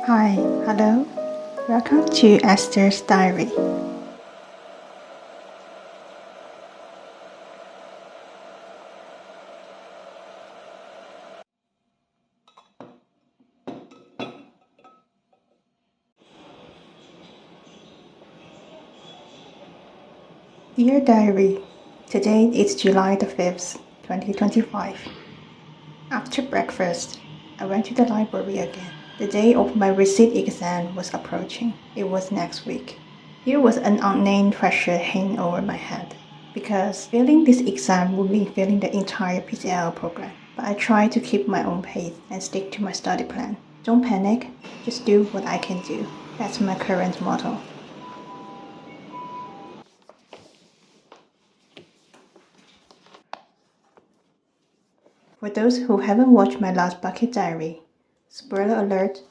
Hi, hello. Welcome to Esther's Diary. Dear Diary, today is July the 5th, 2025. After breakfast, I went to the library again. The day of my resit exam was approaching. It was next week. There was an unnamed pressure hanging over my head because failing this exam would mean failing the entire PCLL program. But I tried to keep my own pace and stick to my study plan. Don't panic, just do what I can do. That's my current motto. For those who haven't watched my last bucket diary, spoiler alert,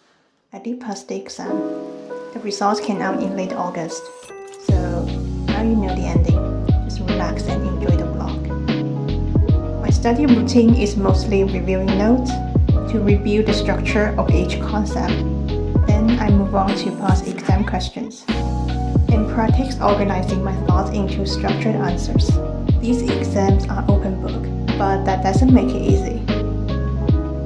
I did pass the exam. The results came out in late August, so now you know the ending. Just relax and enjoy the vlog. My study routine is mostly reviewing notes to review the structure of each concept. Then I move on to past exam questions and practice organizing my thoughts into structured answers. These exams are open book, but that doesn't make it easy.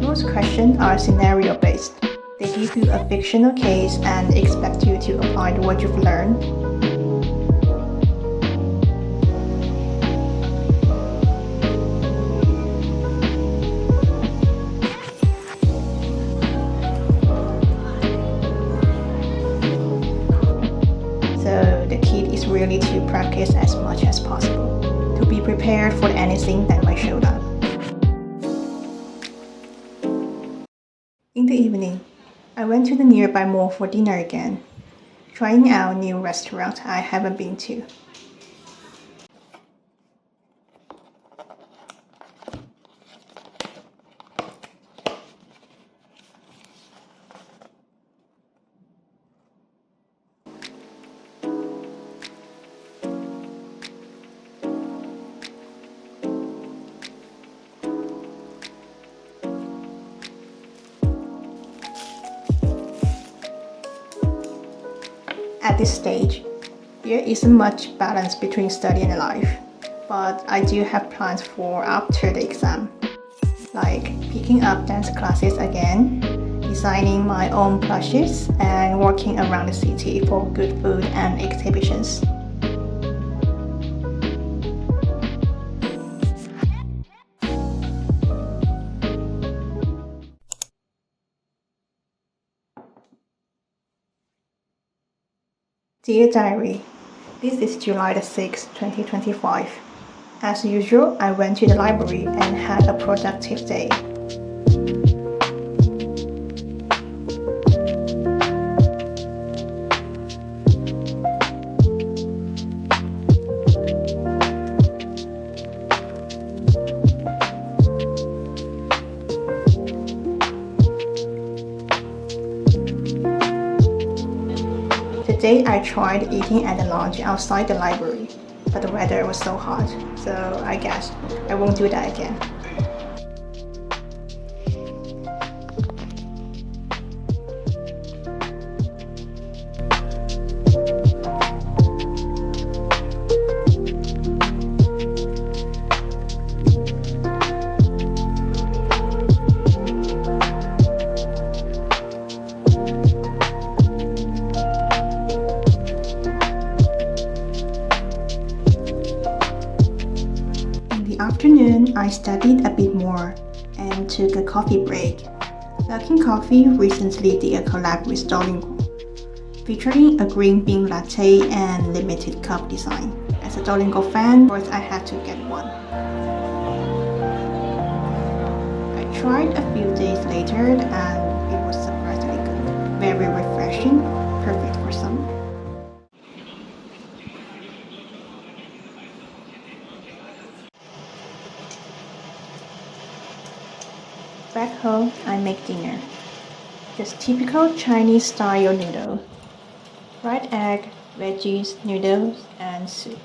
Most questions are scenario-based. They give you a fictional case and expect you to apply to what you've learned. So the key is really to practice as much as possible, to be prepared for anything that might show up. In the evening, I went to the nearby mall for dinner again, trying out new restaurants I haven't been to. At this stage, there isn't much balance between study and life, but I do have plans for after the exam, like picking up dance classes again, designing my own plushes, and working around the city for good food and exhibitions. Dear Diary, this is July the 6th, 2025. As usual, I went to the library and had a productive day. Today I tried eating at the lounge outside the library, but the weather was so hot, so I guess I won't do that again. Afternoon, I studied a bit more and took a coffee break. Luckin Coffee recently did a collab with Duolingo, featuring a green bean latte and limited cup design. As a Duolingo fan, of course I had to get one. I tried a few days later and it was surprisingly good. Very refreshing, perfect for summer. Back home, I make dinner. Just typical Chinese style noodles. Fried egg, veggies, noodles, and soup.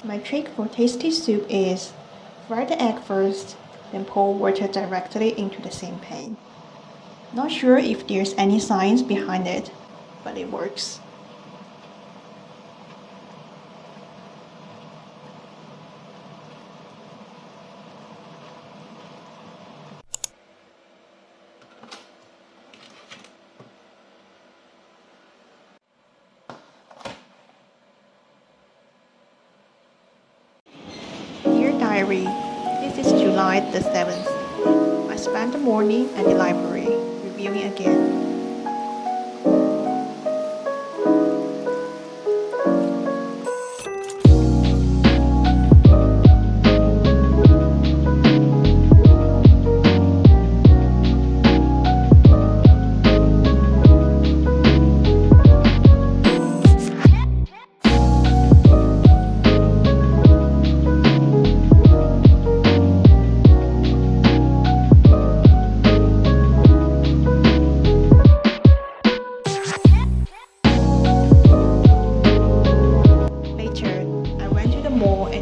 My trick for tasty soup is fry the egg first, then pour water directly into the same pan. Not sure if there's any science behind it, but it works. Dear Diary, this is July the 7th. I spent the morning at the library, reviewing again.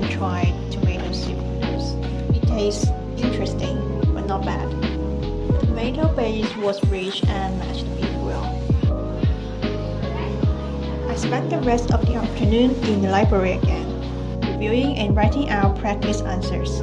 Tried tomato soup noodles. It tastes interesting, but not bad. The tomato base was rich and matched the beef well. I spent the rest of the afternoon in the library again, reviewing and writing out practice answers.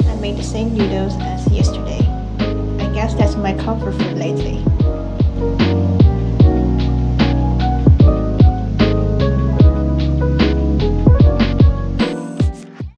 I made the same noodles as yesterday. I guess that's my comfort food lately.